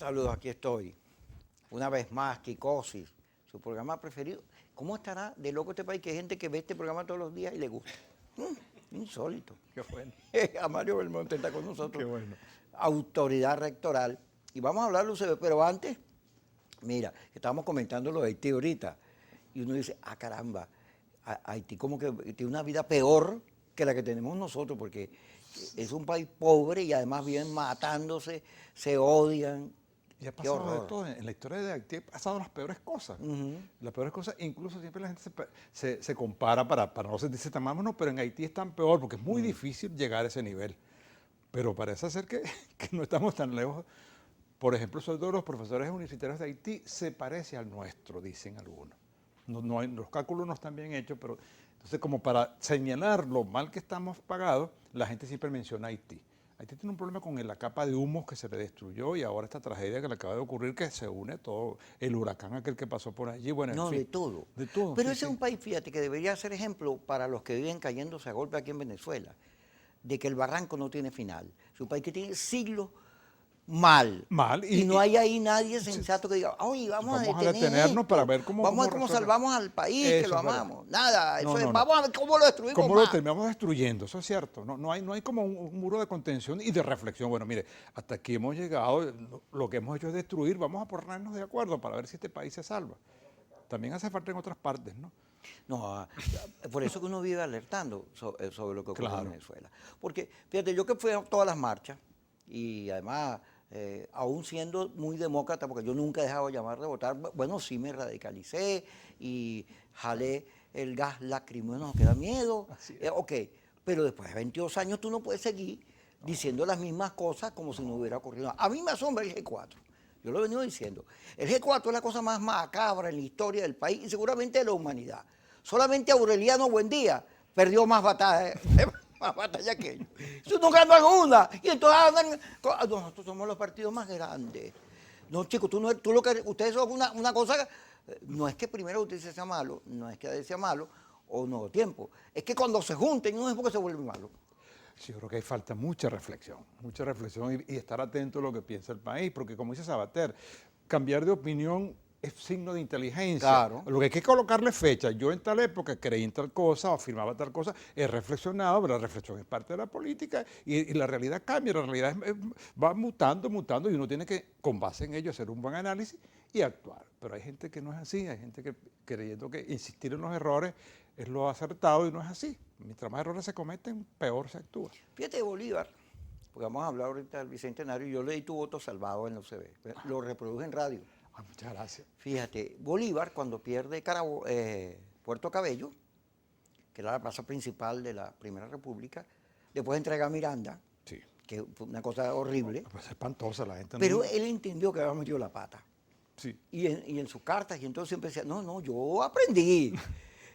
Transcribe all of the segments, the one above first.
Saludos, aquí estoy. Una vez más, Kikosis, su programa preferido. ¿Cómo estará de loco este país que hay gente que ve este programa todos los días y le gusta? Insólito. Qué bueno. A Mario Belmonte está con nosotros. Qué bueno. Autoridad rectoral. Y vamos a hablar, Lucero, pero antes, mira, estábamos comentando lo de Haití ahorita. Y uno dice, ah, caramba, Haití como que tiene una vida peor que la que tenemos nosotros, porque es un país pobre y además viven matándose, se odian. Y ha Qué pasado de horror. todo. En la historia de Haití ha pasado las peores cosas. Las peores cosas, incluso siempre la gente se compara para no sentirse tan mal, no, pero en Haití es tan peor porque es muy difícil llegar a ese nivel. Pero parece ser que no estamos tan lejos. Por ejemplo, el sueldo de los profesores universitarios de Haití se parece al nuestro, dicen algunos. Los cálculos no están bien hechos, pero entonces como para señalar lo mal que estamos pagados, la gente siempre menciona Haití. Haití tiene un problema con la capa de humos que se le destruyó y ahora esta tragedia que le acaba de ocurrir, que se une todo, el huracán aquel que pasó por allí, bueno, en No, fin. de todo. De todo, Pero sí, ese es sí. un país, fíjate, que debería ser ejemplo para los que viven cayéndose a golpe aquí en Venezuela, de que el barranco no tiene final. Es un país que tiene siglos mal. Mal, Y no hay ahí nadie sensato que diga, oye, vamos a detener detenernos esto, para ver cómo vamos a ver cómo resolver. salvamos al país, que Eso lo es verdad. amamos. Nada, eso No, es, no, no. vamos a ver cómo lo destruimos ¿Cómo lo más. terminamos destruyendo? Eso es cierto. No hay como un muro de contención y de reflexión. Bueno, mire, hasta aquí hemos llegado, lo que hemos hecho es destruir, vamos a ponernos de acuerdo para ver si este país se salva. También hace falta en otras partes, ¿no? No, por eso que uno vive alertando sobre lo que ocurre en Claro. Venezuela. Porque, fíjate, yo que fui a todas las marchas, y además, aún siendo muy demócrata, porque yo nunca he dejado de llamar de votar, bueno, sí me radicalicé y jalé el gas lacrimógeno que da miedo, Así es. ok, pero después de 22 años tú no puedes seguir diciendo las mismas cosas como si no hubiera ocurrido nada. A mí me asombra el G4. Yo lo he venido diciendo. El G4 es la cosa más macabra en la historia del país y seguramente de la humanidad. Solamente Aureliano Buendía perdió más batallas, más batalla que ellos. Ellos no ganan una. Y entonces andan. Nosotros somos los partidos más grandes. No, chicos, ustedes son una cosa. No es que primero usted sea malo, no es que él sea malo, o no tiempo. Es que cuando se junten no es porque se vuelven malos. Sí, yo creo que hay falta mucha reflexión y estar atento a lo que piensa el país, porque como dice Sabater, cambiar de opinión es signo de inteligencia. Claro. Lo que hay que colocarle fecha. Yo en tal época creí en tal cosa o afirmaba tal cosa, he reflexionado, pero la reflexión es parte de la política y la realidad cambia, la realidad va mutando y uno tiene que, con base en ello, hacer un buen análisis y actuar. Pero hay gente que no es así, hay gente que creyendo que insistir en los errores es lo acertado y no es así. Mientras más errores se cometen, peor se actúa. Fíjate de Bolívar, porque vamos a hablar ahorita del Bicentenario, yo leí Tu voto salvado en la UCB, lo reproduje en radio. Ay, muchas gracias. Fíjate, Bolívar cuando pierde Puerto Cabello, que era la plaza principal de la Primera República, después entrega a Miranda, Sí. que fue una cosa horrible, Pues es espantosa la gente. pero no... él entendió que había metido la pata. Sí. Y en sus cartas, y entonces siempre decía, no, yo aprendí.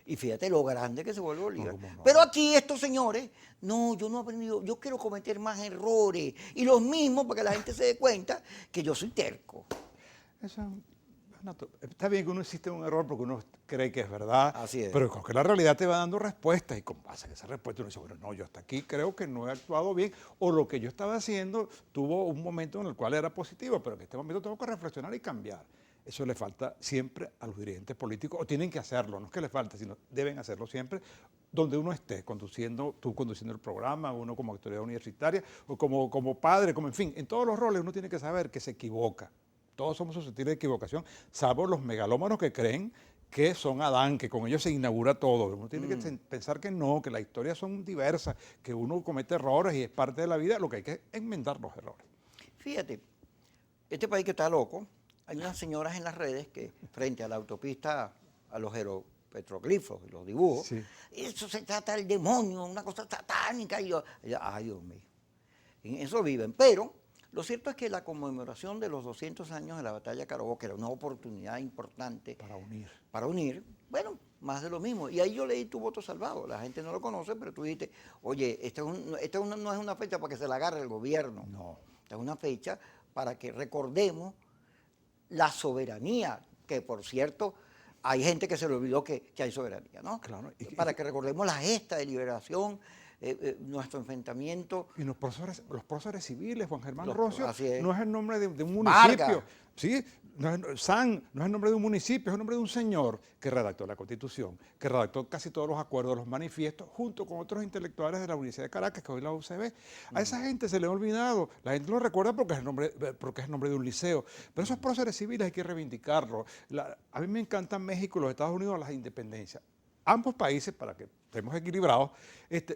Y fíjate lo grande que se vuelve Bolívar. No, cómo no. Pero aquí estos señores, no, yo no he aprendido, yo quiero cometer más errores. Y los mismos, para que la gente se dé cuenta que yo soy terco. Eso está bien que uno existe un error porque uno cree que es verdad, Así es. pero con que la realidad te va dando respuestas y con base en esa respuesta uno dice, bueno, no, yo hasta aquí creo que no he actuado bien o lo que yo estaba haciendo tuvo un momento en el cual era positivo, pero en este momento tengo que reflexionar y cambiar. Eso le falta siempre a los dirigentes políticos, o tienen que hacerlo, no es que les falte, sino deben hacerlo siempre, donde uno esté, tú conduciendo el programa, uno como autoridad universitaria, o como padre, como en fin, en todos los roles uno tiene que saber que se equivoca. Todos somos susceptibles de equivocación, salvo los megalómanos que creen que son Adán, que con ellos se inaugura todo. Uno tiene que pensar que no, que las historias son diversas, que uno comete errores y es parte de la vida, lo que hay que es enmendar los errores. Fíjate, este país que está loco, hay unas señoras en las redes que frente a la autopista, a los petroglifos, los dibujos, Sí. eso se trata del demonio, una cosa satánica. Y yo, ay Dios mío, en eso viven. Pero lo cierto es que la conmemoración de los 200 años de la batalla de Carabobo, que era una oportunidad importante para unir, bueno, más de lo mismo. Y ahí yo leí Tu voto salvado. La gente no lo conoce, pero tú dijiste, oye, no es una fecha para que se la agarre el gobierno. No. Esta es una fecha para que recordemos la soberanía, que por cierto, hay gente que se le olvidó que hay soberanía, ¿no? Claro. Para que recordemos la gesta de liberación nuestro enfrentamiento. Y los próceres civiles, Juan Germán Los- Rocio, así es. no es el nombre de un Vargas. municipio. ¿Sí? San no es el nombre de un municipio, es el nombre de un señor que redactó la Constitución, que redactó casi todos los acuerdos, los manifiestos, junto con otros intelectuales de la Universidad de Caracas, que hoy es la UCB. A esa gente se le ha olvidado. La gente lo recuerda porque es el nombre de un liceo. Pero esos próceres civiles hay que reivindicarlos. A mí me encantan México y los Estados Unidos las independencias. Ambos países, para que estemos equilibrados,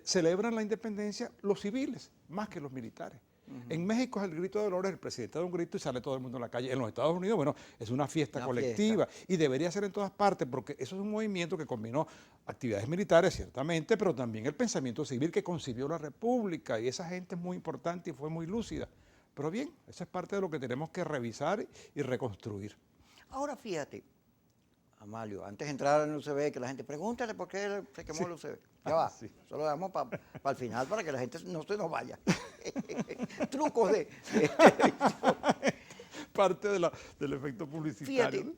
celebran la independencia los civiles, más que los militares. En México es el grito de dolores, el presidente da un grito y sale todo el mundo a la calle. En los Estados Unidos, bueno, es una fiesta colectiva y debería ser en todas partes porque eso es un movimiento que combinó actividades militares, ciertamente, pero también el pensamiento civil que concibió la República y esa gente es muy importante y fue muy lúcida. Pero bien, eso es parte de lo que tenemos que revisar y reconstruir. Ahora fíjate, Amalio, antes de entrar en el UCB, que la gente pregúntale por qué se quemó el UCB. Ya va, Sí. eso lo dejamos para el final para que la gente no se nos vaya. Trucos de Parte del efecto publicitario.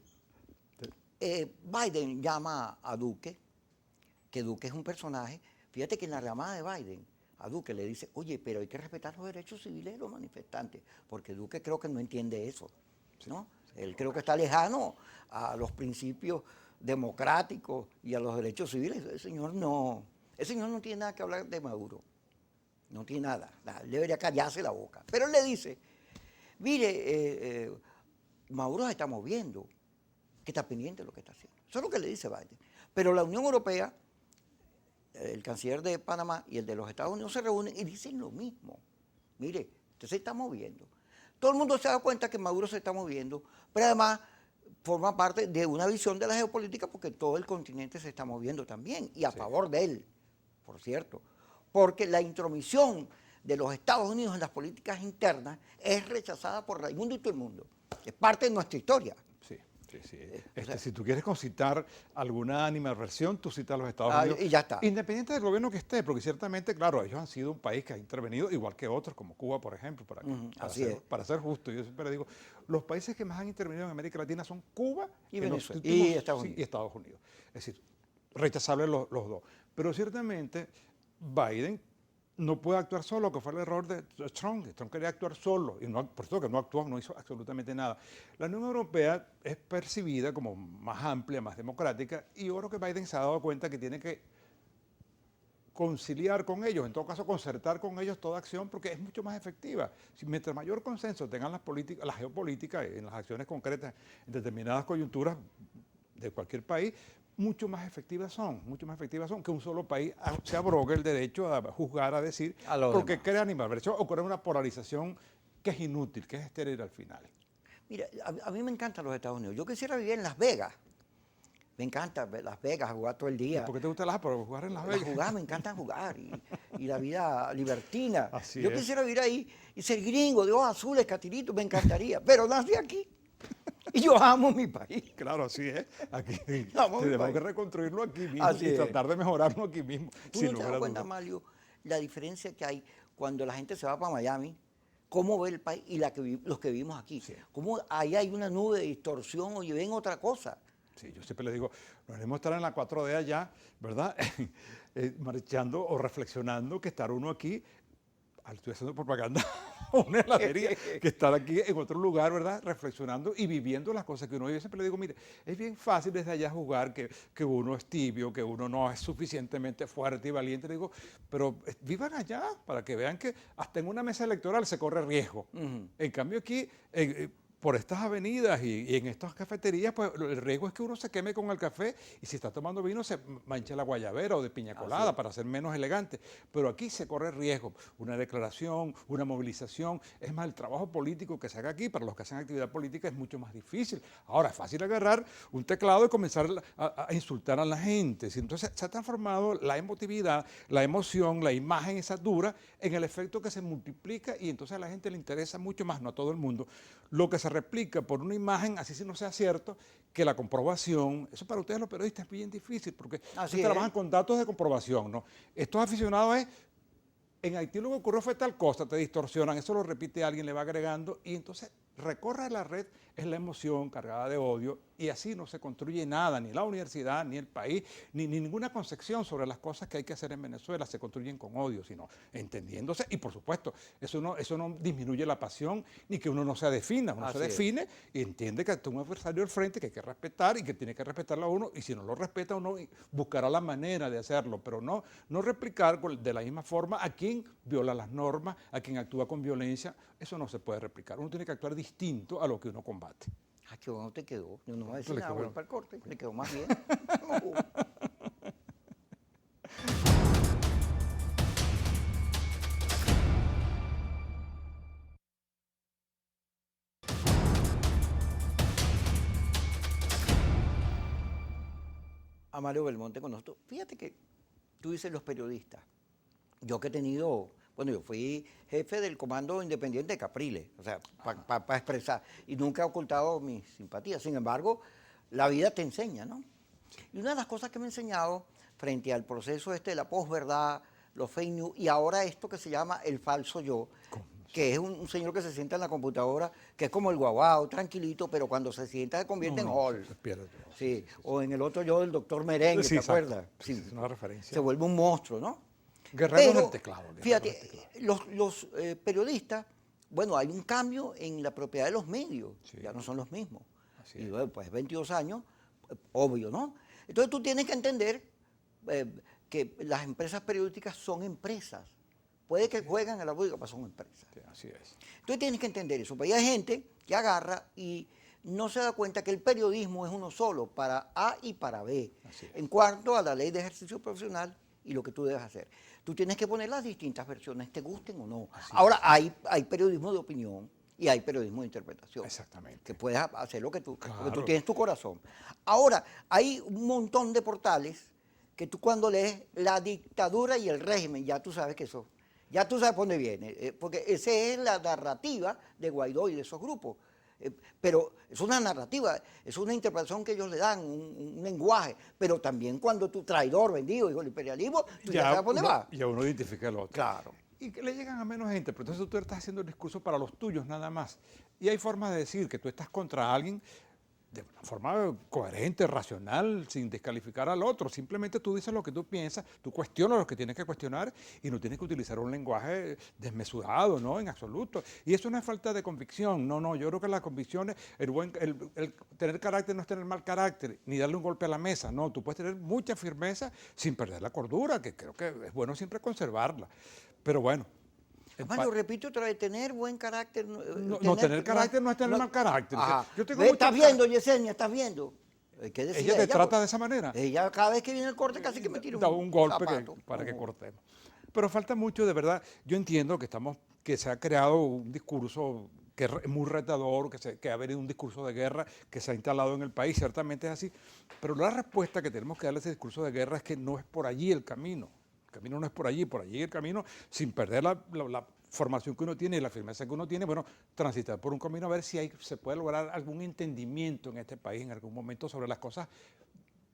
Fíjate, Biden llama a Duque, que Duque es un personaje. Fíjate que en la llamada de Biden a Duque le dice, oye, pero hay que respetar los derechos civiles de los manifestantes, porque Duque creo que no entiende eso, ¿no? Él creo que está lejano a los principios democráticos y a los derechos civiles. El señor no tiene nada que hablar de Maduro. No tiene nada. Él debería callarse la boca. Pero él le dice, mire, Maduro se está moviendo, que está pendiente de lo que está haciendo. Eso es lo que le dice Biden. Pero la Unión Europea, el canciller de Panamá y el de los Estados Unidos se reúnen y dicen lo mismo. Mire, usted se está moviendo. Todo el mundo se da cuenta que Maduro se está moviendo, pero además forma parte de una visión de la geopolítica porque todo el continente se está moviendo también y a favor de él, por cierto. Porque la intromisión de los Estados Unidos en las políticas internas es rechazada por Raimundo y todo el mundo. Es parte de nuestra historia. Sí. Si tú quieres concitar alguna animadversión, tú citas a los Estados Unidos. Y ya está. Independiente del gobierno que esté, porque ciertamente, claro, ellos han sido un país que ha intervenido, igual que otros, como Cuba, por ejemplo, para ser justo. Yo siempre digo, los países que más han intervenido en América Latina son Cuba y Venezuela y Estados Unidos. Es decir, rechazables los dos. Pero ciertamente, Biden no puede actuar solo, que fue el error de Trump. Trump quería actuar solo, y por eso que no actuó, no hizo absolutamente nada. La Unión Europea es percibida como más amplia, más democrática, y yo creo que Biden se ha dado cuenta que tiene que conciliar con ellos, en todo caso concertar con ellos toda acción, porque es mucho más efectiva. Mientras mayor consenso tengan la geopolítica en las acciones concretas en determinadas coyunturas de cualquier país, mucho más efectivas son que un solo país se abrogue el derecho a juzgar, a decir, porque crea animadversión o crea una polarización que es inútil, que es estéril al final. Mira, a mí me encantan los Estados Unidos. Yo quisiera vivir en Las Vegas. Me encanta Las Vegas, jugar todo el día. ¿Por qué te gusta jugar en Las Vegas? Jugar, me encanta jugar y la vida libertina. Yo quisiera vivir ahí y ser gringo, de ojos azules, catirito, me encantaría, pero nací aquí. Y yo amo mi país. Claro, así es. Aquí Tenemos que reconstruirlo aquí mismo y tratar de mejorarlo aquí mismo. ¿Tú no te das cuenta, Mario, la diferencia que hay cuando la gente se va para Miami, cómo ve el país y los que vivimos aquí? Sí. Cómo ahí hay una nube de distorsión o ven otra cosa. Sí, yo siempre le digo, nos debemos estar en la 4D allá, ¿verdad? Marchando o reflexionando que estar uno aquí, estoy haciendo propaganda, una heladería, que estar aquí en otro lugar, ¿verdad? Reflexionando y viviendo las cosas que uno vive. Siempre le digo, mire, es bien fácil desde allá jugar que uno es tibio, que uno no es suficientemente fuerte y valiente. Le digo, pero vivan allá para que vean que hasta en una mesa electoral se corre riesgo. En cambio aquí, por estas avenidas y en estas cafeterías, pues el riesgo es que uno se queme con el café y si está tomando vino se mancha la guayabera o de piña colada para ser menos elegante. Pero aquí se corre riesgo, una declaración, una movilización. Es más, el trabajo político que se haga aquí para los que hacen actividad política es mucho más difícil. Ahora, es fácil agarrar un teclado y comenzar a insultar a la gente. Entonces se ha transformado la emotividad, la emoción, la imagen esa dura en el efecto que se multiplica y entonces a la gente le interesa mucho más, no a todo el mundo, lo que se replica por una imagen, así si no sea cierto, que la comprobación. Eso para ustedes los periodistas es bien difícil porque ustedes trabajan con datos de comprobación, ¿no? Estos aficionados en Haití lo que ocurrió fue tal cosa, te distorsionan, eso lo repite alguien, le va agregando y entonces recorre la red es la emoción cargada de odio y así no se construye nada, ni la universidad, ni el país, ni ninguna concepción sobre las cosas que hay que hacer en Venezuela se construyen con odio, sino entendiéndose y por supuesto, eso no disminuye la pasión ni que uno no se defina, uno Así se es. define y entiende que hay un adversario al frente que hay que respetar y que tiene que respetarlo a uno y si no lo respeta uno buscará la manera de hacerlo, pero no replicar de la misma forma a quien viola las normas, a quien actúa con violencia, eso no se puede replicar, uno tiene que actuar distinto a lo que uno combate. Ah, qué bueno te quedó. Yo no voy a Eso decir le nada, quedó voy bueno. para el corte. Le quedó más bien. A Mario Belmonte con nosotros. Fíjate que tú dices los periodistas. Yo que he tenido, bueno, yo fui jefe del Comando Independiente de Capriles, o sea, para expresar, y nunca he ocultado mis simpatías. Sin embargo, la vida te enseña, ¿no? Y una de las cosas que me ha enseñado frente al proceso este de la posverdad, los fake news, y ahora esto que se llama el falso yo, que es un señor que se sienta en la computadora, que es como el guaguao, tranquilito, pero cuando se sienta se convierte en Hall. Se pierde todo. Sí, o en el otro yo del doctor Merengue, Sí, ¿te exacto. acuerdas? Sí, es una referencia. Se vuelve un monstruo, ¿no? Guerrero Pero, del teclado. Guerrero fíjate, del teclado. los periodistas, bueno, hay un cambio en la propiedad de los medios, Sí. ya no son los mismos. Así Y es. bueno, pues 22 años, obvio, ¿no? Entonces tú tienes que entender que las empresas periodísticas son empresas. Puede que juegan a la pública, pero son empresas. Sí, así es. Entonces tienes que entender eso. Pero hay gente que agarra y no se da cuenta que el periodismo es uno solo, para A y para B. Así es. En cuanto a la ley de ejercicio profesional y lo que tú debes hacer. Tú tienes que poner las distintas versiones, te gusten o no. Así Ahora, hay periodismo de opinión y hay periodismo de interpretación. Exactamente. Que puedes hacer lo que tú Claro. tienes tu corazón. Ahora, hay un montón de portales que tú cuando lees la dictadura y el régimen, ya tú sabes que eso, ya tú sabes por dónde viene, porque esa es la narrativa de Guaidó y de esos grupos. Pero es una narrativa, es una interpretación que ellos le dan, un lenguaje, pero también cuando tú traidor, vendido, hijo del imperialismo, tú ya sabes por dónde va. Ya uno identifica el otro. Claro. Y que le llegan a menos gente, pero entonces tú estás haciendo el discurso para los tuyos nada más. Y hay formas de decir que tú estás contra alguien de una forma coherente, racional, sin descalificar al otro. Simplemente tú dices lo que tú piensas, tú cuestionas lo que tienes que cuestionar y no tienes que utilizar un lenguaje desmesurado, ¿no? En absoluto. Y eso no es falta de convicción, no, yo creo que la convicción es el tener carácter no es tener mal carácter, ni darle un golpe a la mesa, no, tú puedes tener mucha firmeza sin perder la cordura, que creo que es bueno siempre conservarla. Pero bueno. Mario, repito otra vez, tener buen carácter. Tener carácter no es tener mal carácter. Ajá. Yo tengo Ve, mucho ¿estás viendo, Yesenia? ¿Estás viendo? ¿Qué decía Ella te trata pues? de esa manera. Ella cada vez que viene el corte casi que me tira Da un golpe zapato. para que cortemos. Pero falta mucho, de verdad. Yo entiendo que se ha creado un discurso que es muy retador, que ha venido un discurso de guerra que se ha instalado en el país, ciertamente es así. Pero la respuesta que tenemos que darle a ese discurso de guerra es que no es por allí el camino. El camino no es por allí el camino, sin perder la formación que uno tiene y la firmeza que uno tiene, bueno, transitar por un camino a ver si se puede lograr algún entendimiento en este país en algún momento sobre las cosas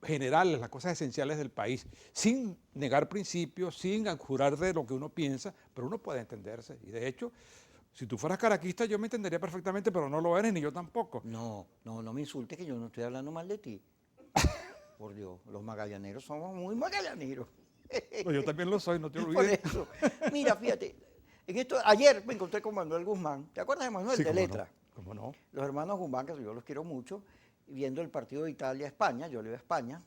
generales, las cosas esenciales del país, sin negar principios, sin jurar de lo que uno piensa, pero uno puede entenderse. Y de hecho, si tú fueras caraquista, yo me entendería perfectamente, pero no lo eres, ni yo tampoco. No me insultes que yo no estoy hablando mal de ti. Por Dios, los magallaneros somos muy magallaneros. No, yo también lo soy, no te Por olvides. eso. Mira, fíjate, ayer me encontré con Manuel Guzmán. ¿Te acuerdas de Manuel Sí, de cómo Letra? no, cómo no. Los hermanos Guzmán, que yo los quiero mucho, viendo el partido de Italia-España, yo le iba a España.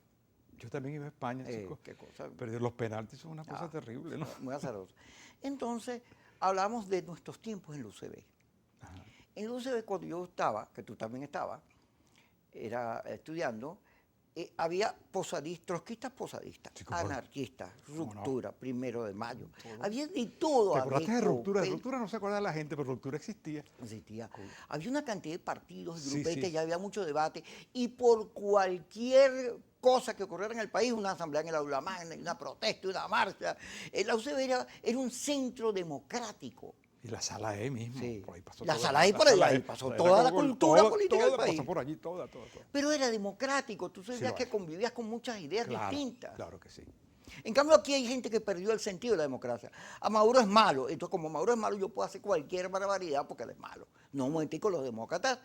Yo también iba a España, chicos. Qué cosa. Pero los penaltis son una cosa terrible, ¿no? Muy azaroso. Entonces, hablamos de nuestros tiempos en la UCB. Ajá. En la UCB, cuando yo estaba, que tú también estabas, era estudiando, había trotskistas posadistas, Sí, cómo no. anarquistas, Cómo no. Ruptura, 1 de Mayo. Todo. Había de todo. ¿Te acordaste de Abeco, ruptura? De ruptura no se acuerda la gente, pero ruptura existía. Existía. Había una cantidad de partidos, Sí, grupetes, sí. ya había mucho debate, y por cualquier cosa que ocurriera en el país, una asamblea en el aula magna, una protesta, una marcha, la UCB era un centro democrático. Y la sala E mismo, Sí. por ahí pasó La toda- sala E por ahí, ahí pasó era toda la como cultura política del país. Pasó por allí, toda. Pero era democrático, tú sabías lo que es. convivías con muchas ideas Claro, distintas. claro que sí. En cambio, aquí hay gente que perdió el sentido de la democracia. A Maduro es malo, entonces como Maduro es malo, yo puedo hacer cualquier barbaridad porque él es malo. No, un momentico, los demócratas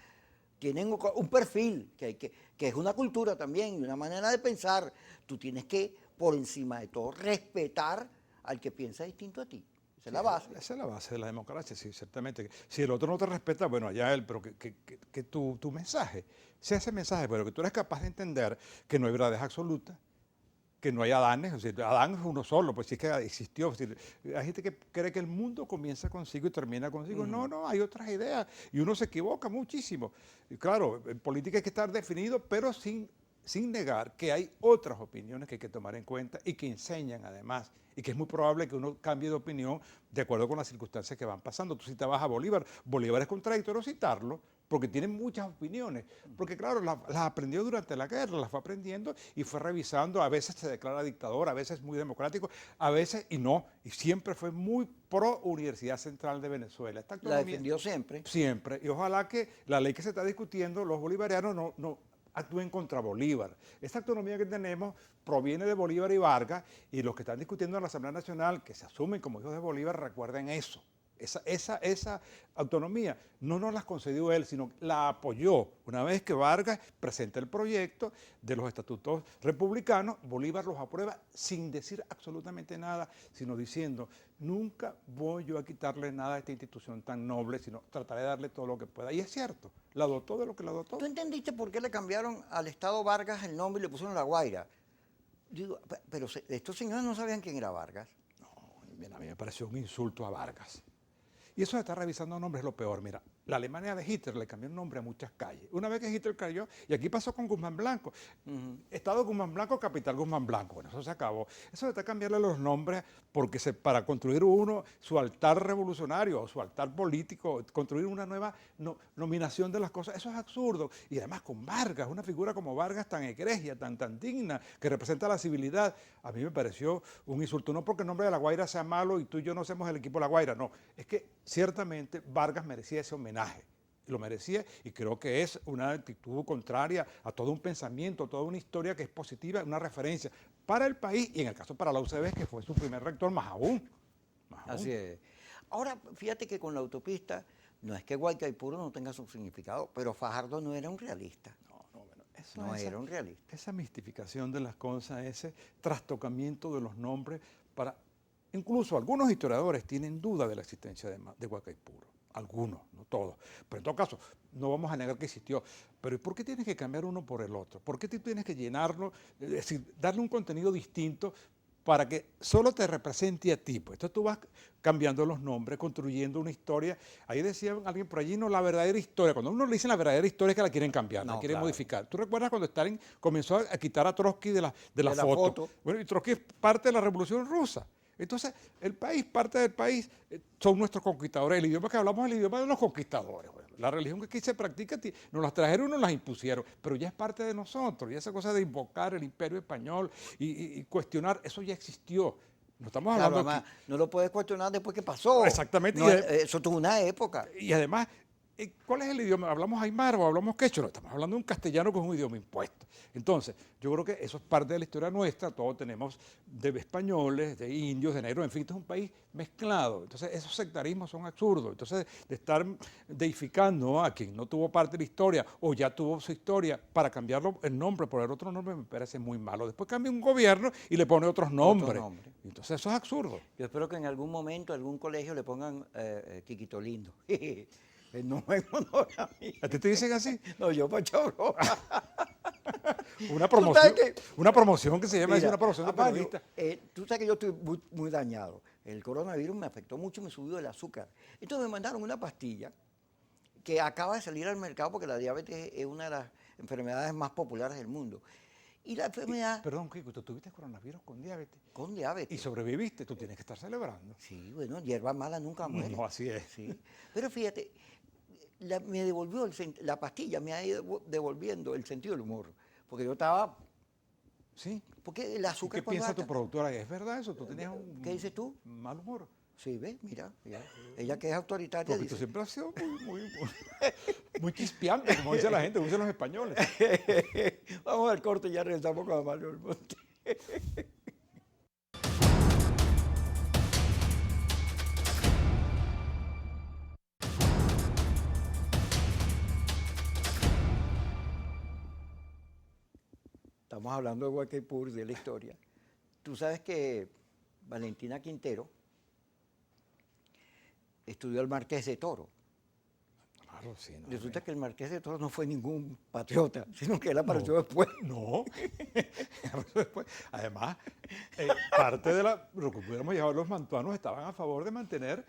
tienen un perfil, que es una cultura también, una manera de pensar. Tú tienes que, por encima de todo, respetar al que piensa distinto a ti. Esa es la base. Esa es la base de la democracia, sí, ciertamente. Si el otro no te respeta, bueno, allá él, pero que tu mensaje sea ese mensaje, pero que tú eres capaz de entender que no hay verdades absolutas, que no hay Adanes, o sea, Adán es uno solo, pues sí es que existió. Es decir, hay gente que cree que el mundo comienza consigo y termina consigo. No, no, hay otras ideas y uno se equivoca muchísimo. Y claro, en política hay que estar definido, pero sin negar que hay otras opiniones que hay que tomar en cuenta y que enseñan además, y que es muy probable que uno cambie de opinión de acuerdo con las circunstancias que van pasando. Tú citabas a Bolívar, Bolívar es contradictorio citarlo, porque tiene muchas opiniones, porque claro, las aprendió durante la guerra, las fue aprendiendo y fue revisando, a veces se declara dictador, a veces muy democrático, a veces y no, y siempre fue muy pro Universidad Central de Venezuela. Esta La defendió siempre. Siempre, y ojalá que la ley que se está discutiendo, los bolivarianos no actúen contra Bolívar. Esta autonomía que tenemos proviene de Bolívar y Vargas, y los que están discutiendo en la Asamblea Nacional, que se asumen como hijos de Bolívar, recuerden eso. Esa autonomía no nos la concedió él, sino la apoyó. Una vez que Vargas presenta el proyecto de los estatutos republicanos, Bolívar los aprueba sin decir absolutamente nada, sino diciendo, nunca voy yo a quitarle nada a esta institución tan noble, sino trataré de darle todo lo que pueda. Y es cierto, la dotó de lo que la dotó. ¿Tú entendiste por qué le cambiaron al Estado Vargas el nombre y le pusieron La Guaira? Digo, pero estos señores no sabían quién era Vargas. No, bien, a mí me pareció un insulto a Vargas. Y eso de estar revisando nombres es lo peor. Mira, la Alemania de Hitler le cambió el nombre a muchas calles. Una vez que Hitler cayó, y aquí pasó con Guzmán Blanco, Estado Guzmán Blanco, capital Guzmán Blanco. Bueno, eso se acabó. Eso de estar cambiarle los nombres porque para construir uno su altar revolucionario o su altar político, construir una nueva nominación de las cosas, eso es absurdo. Y además con Vargas, una figura como Vargas tan egregia, tan digna, que representa la civilidad, a mí me pareció un insulto. No porque el nombre de La Guaira sea malo y tú y yo no hacemos el equipo La Guaira, no. Es que ciertamente Vargas merecía ese homenaje. Lo merecía y creo que es una actitud contraria a todo un pensamiento, a toda una historia que es positiva, una referencia para el país y en el caso para la UCB, que fue su primer rector, más aún. Así es. Ahora, fíjate que con la autopista, no es que Guaycaipuro no tenga su significado, pero Fajardo no era un realista. Bueno, no era un realista. Esa mistificación de las cosas, ese trastocamiento de los nombres, incluso algunos historiadores tienen duda de la existencia de Guaycaipuro. Algunos, no todos. Pero en todo caso, no vamos a negar que existió. Pero ¿por qué tienes que cambiar uno por el otro? ¿Por qué tú tienes que llenarlo, es decir, darle un contenido distinto para que solo te represente a ti? Pues entonces tú vas cambiando los nombres, construyendo una historia. Ahí decía alguien por allí, no, la verdadera historia. Cuando a uno le dicen la verdadera historia es que la quieren cambiar, la quieren modificar. ¿Tú recuerdas cuando Stalin comenzó a quitar a Trotsky de la foto? Bueno, y Trotsky es parte de la Revolución Rusa. Entonces, parte del país, son nuestros conquistadores. El idioma que hablamos es el idioma de los conquistadores. Bueno, la religión que aquí se practica, nos las trajeron y nos las impusieron, pero ya es parte de nosotros. Y esa cosa de invocar el imperio español y cuestionar, eso ya existió. No estamos hablando además, no lo puedes cuestionar después que pasó. Exactamente. No, eso tuvo una época. Y además, ¿cuál es el idioma? ¿Hablamos aymara o hablamos quechua? No, estamos hablando de un castellano que es un idioma impuesto. Entonces, yo creo que eso es parte de la historia nuestra. Todos tenemos de españoles, de indios, de negros, en fin, esto es un país mezclado. Entonces, esos sectarismos son absurdos. Entonces, de estar deificando a quien no tuvo parte de la historia o ya tuvo su historia para cambiarlo el nombre por el otro nombre me parece muy malo. Después cambia un gobierno y le pone otros nombres. Entonces, eso es absurdo. Yo espero que en algún momento algún colegio le pongan Quiquito Lindo. No me honor a mí. ¿A ti te dicen así? No, yo para broma. Una promoción que se llama Mira, una promoción de periodista. Tú sabes que yo estoy muy dañado. El coronavirus me afectó mucho y me subió el azúcar. Entonces me mandaron una pastilla que acaba de salir al mercado porque la diabetes es una de las enfermedades más populares del mundo. Y la enfermedad... Perdón, Kiko, ¿tú tuviste coronavirus con diabetes? Con diabetes. Y sobreviviste, tú tienes que estar celebrando. Sí, bueno, hierba mala nunca muere. No, así es. Sí. Pero fíjate, me devolvió la pastilla, me ha ido devolviendo el sentido del humor. Porque yo estaba... Sí. Porque el azúcar... ¿Qué piensa tu productora? ¿Es verdad eso? ¿Tú tenías ¿Qué dices tú? mal humor? Sí, ¿ves? Mira, ella que es autoritaria Porque dice... tú siempre has sido muy chispeante, como dice la gente, como dicen los españoles. Vamos al corte y ya regresamos con Amalio Monte. estamos hablando de Guayquipur, de la historia. Tú sabes que Valentina Quintero estudió al Marqués de Toro. Claro, sí. No, Resulta que el Marqués de Toro no fue ningún patriota, sino que él apareció después. No. Además, parte de lo que pudiéramos llevar los mantuanos estaban a favor de mantener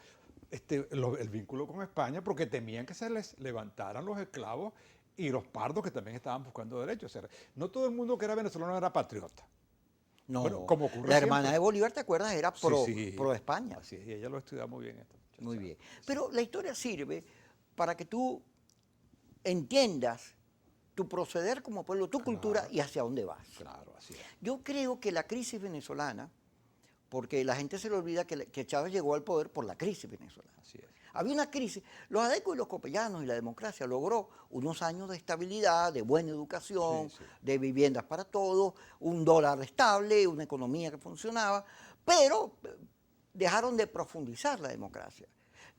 el vínculo con España porque temían que se les levantaran los esclavos y los pardos que también estaban buscando derechos. O sea, no todo el mundo que era venezolano era patriota. No, Bueno, como ocurre la hermana siempre. de Bolívar, ¿te acuerdas? Era Sí, pro, sí. pro España. Así es, y ella lo estudia muy bien. Muy bien. Pero la historia sirve para que tú entiendas tu proceder como pueblo, tu cultura y hacia dónde vas. Claro, así es. Yo creo que la crisis venezolana, porque la gente se le olvida que Chávez llegó al poder por la crisis venezolana. Así es. Había una crisis. Los adecos y los copellanos y la democracia logró unos años de estabilidad, de buena educación, Sí, sí. de viviendas para todos, un dólar estable, una economía que funcionaba, pero dejaron de profundizar la democracia.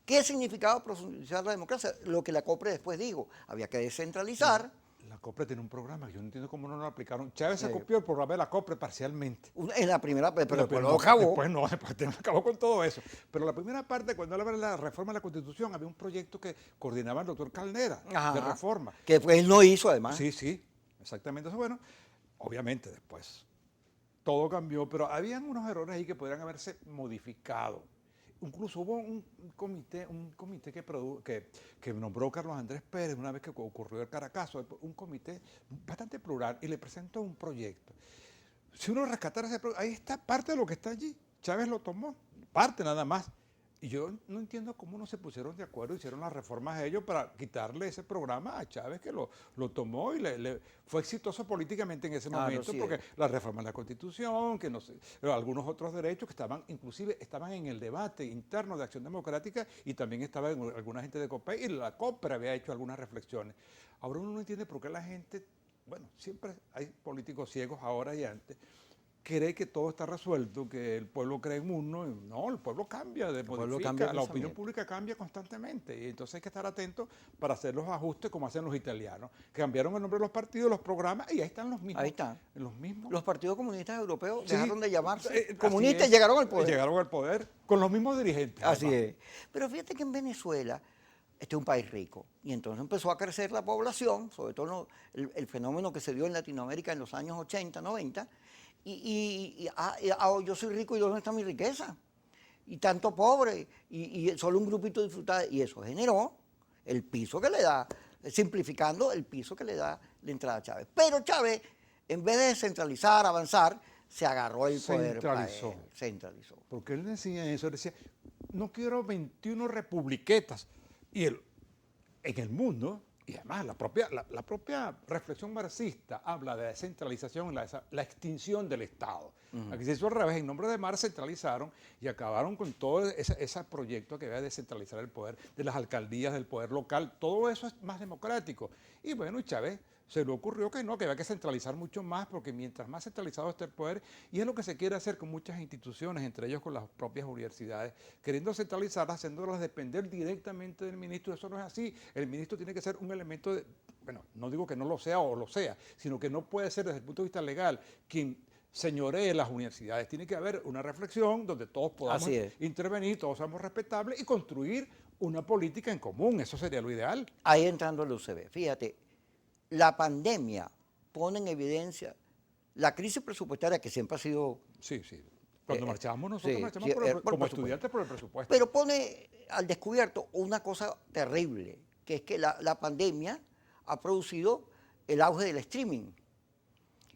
¿Qué significaba profundizar la democracia? Lo que la COPRE después dijo, había que descentralizar. La COPRE tiene un programa que yo no entiendo cómo no lo aplicaron. Chávez se copió el programa de la COPRE parcialmente. En la primera, pero después lo no, acabó. después acabó con todo eso. Pero la primera parte, cuando hablaba de la reforma de la Constitución, había un proyecto que coordinaba el doctor Calnera, Ajá. de reforma. Que después él no hizo, además. Sí, sí, exactamente. Eso, bueno, obviamente después todo cambió, pero habían unos errores ahí que podrían haberse modificado. Incluso hubo un comité que nombró Carlos Andrés Pérez una vez que ocurrió el Caracazo, un comité bastante plural, y le presentó un proyecto. Si uno rescatara ese proyecto, ahí está parte de lo que está allí. Chávez lo tomó, parte nada más. Y yo no entiendo cómo no se pusieron de acuerdo, hicieron las reformas a ellos para quitarle ese programa a Chávez, que lo tomó y fue exitoso políticamente en ese momento, sí, porque la reforma de la Constitución, que no sé, algunos otros derechos que inclusive estaban en el debate interno de Acción Democrática y también estaba en alguna gente de COPEI, y la COPRE había hecho algunas reflexiones. Ahora uno no entiende por qué la gente, bueno, siempre hay políticos ciegos ahora y antes, cree que todo está resuelto, que el pueblo cree en uno. No, el pueblo cambia, modifica, la opinión pública cambia constantemente y entonces hay que estar atentos para hacer los ajustes como hacen los italianos. Cambiaron el nombre de los partidos, los programas y ahí están los mismos. Ahí están. Los mismos. Los partidos comunistas europeos Sí, dejaron de llamarse así comunistas y es. llegaron al poder. Llegaron al poder con los mismos dirigentes. Así además. es. Pero fíjate que en Venezuela, este es un país rico, y entonces empezó a crecer la población, sobre todo el fenómeno que se dio en Latinoamérica en los años 80, 90, yo soy rico y ¿dónde está mi riqueza? Y tanto pobre, y solo un grupito disfruta, y eso generó el piso que le da, simplificando el piso que le da la entrada a Chávez. Pero Chávez, en vez de descentralizar, avanzar, se agarró el poder. Centralizó. Porque él decía eso, decía, no quiero 21 republiquetas. Y en el mundo, y además la propia reflexión marxista habla de descentralización, la extinción del Estado. Aquí se hizo al revés, en nombre de Marx centralizaron y acabaron con todo ese proyecto que había de descentralizar el poder de las alcaldías, del poder local. Todo eso es más democrático. Y bueno, Chávez se le ocurrió que no, que había que centralizar mucho más, porque mientras más centralizado esté el poder, y es lo que se quiere hacer con muchas instituciones, entre ellos con las propias universidades, queriendo centralizarlas, haciéndolas depender directamente del ministro. Eso no es así. El ministro tiene que ser un elemento de, bueno, no digo que no lo sea o lo sea, sino que no puede ser desde el punto de vista legal quien señoree las universidades. Tiene que haber una reflexión donde todos podamos intervenir, todos seamos respetables y construir una política en común. Eso sería lo ideal. Ahí entrando el UCB. Fíjate, la pandemia pone en evidencia la crisis presupuestaria que siempre ha sido... Sí, sí. Cuando marchábamos nosotros, marchamos como estudiantes por el presupuesto. Pero pone al descubierto una cosa terrible, que es que la pandemia ha producido el auge del streaming.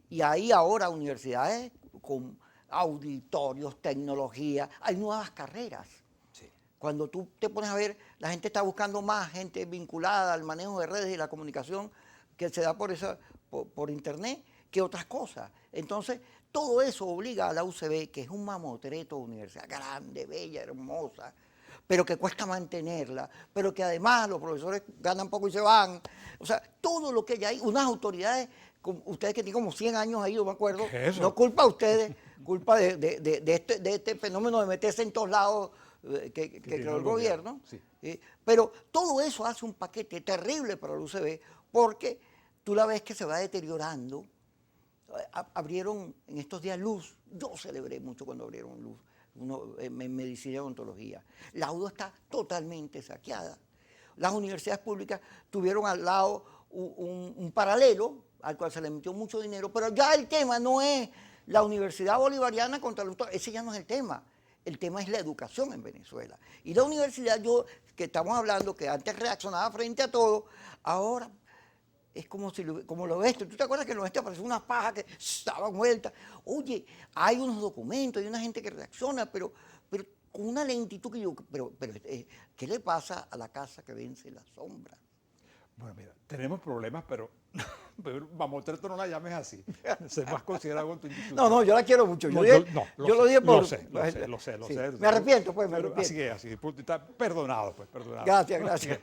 Y hay ahora universidades con auditorios, tecnología, hay nuevas carreras. Sí. Cuando tú te pones a ver, la gente está buscando más gente vinculada al manejo de redes y la comunicación que se da por internet que otras cosas. Entonces, todo eso obliga a la UCB, que es un mamotreto de universidad grande, bella, hermosa, pero que cuesta mantenerla, pero que además los profesores ganan poco y se van. O sea, todo lo que hay, unas autoridades, ustedes que tienen como 100 años ahí, yo me acuerdo, no culpa a ustedes, culpa de este fenómeno de meterse en todos lados que creó el gobierno. Sí. Pero todo eso hace un paquete terrible para la UCB, porque tú la ves que se va deteriorando. abrieron en estos días Luz. Yo celebré mucho cuando abrieron Luz, en medicina y odontología. La UDO está totalmente saqueada. Las universidades públicas tuvieron al lado un paralelo al cual se le metió mucho dinero, pero ya el tema no es la Universidad Bolivariana contra el... Ese ya no es el tema. El tema es la educación en Venezuela. Y la universidad, que estamos hablando, que antes reaccionaba frente a todo, ahora es como lo oeste. ¿Tú te acuerdas que en el oeste apareció una paja que estaba vuelta? Oye, hay unos documentos, hay una gente que reacciona, pero con una lentitud que yo... ¿qué le pasa a la casa que vence la sombra? Bueno, mira, tenemos problemas, pero Mamotreto no la llames así. Se más considerado con tu instituto. No, yo la quiero mucho. Yo lo dije por... Lo sé. Me arrepiento, pues, me arrepiento. Así que está perdonado, pues, perdonado. Gracias.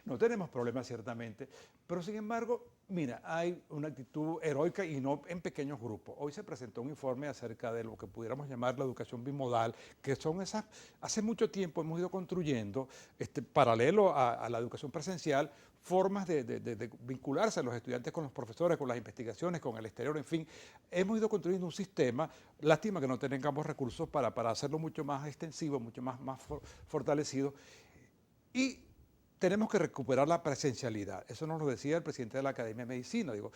No tenemos problemas, ciertamente, pero sin embargo, mira, hay una actitud heroica y no en pequeños grupos. Hoy se presentó un informe acerca de lo que pudiéramos llamar la educación bimodal, que son esas, hace mucho tiempo hemos ido construyendo, paralelo a la educación presencial, formas de vincularse a los estudiantes con los profesores, con las investigaciones, con el exterior, en fin. Hemos ido construyendo un sistema, lástima que no tengamos recursos para hacerlo mucho más extensivo, mucho más fortalecido, y tenemos que recuperar la presencialidad. Eso nos lo decía el presidente de la Academia de Medicina, digo,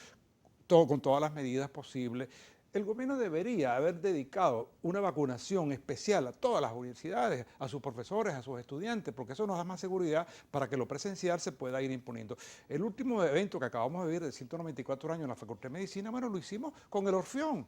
con todas las medidas posibles. El gobierno debería haber dedicado una vacunación especial a todas las universidades, a sus profesores, a sus estudiantes, porque eso nos da más seguridad para que lo presencial se pueda ir imponiendo. El último evento que acabamos de vivir de 194 años en la Facultad de Medicina, bueno, lo hicimos con el Orfeón.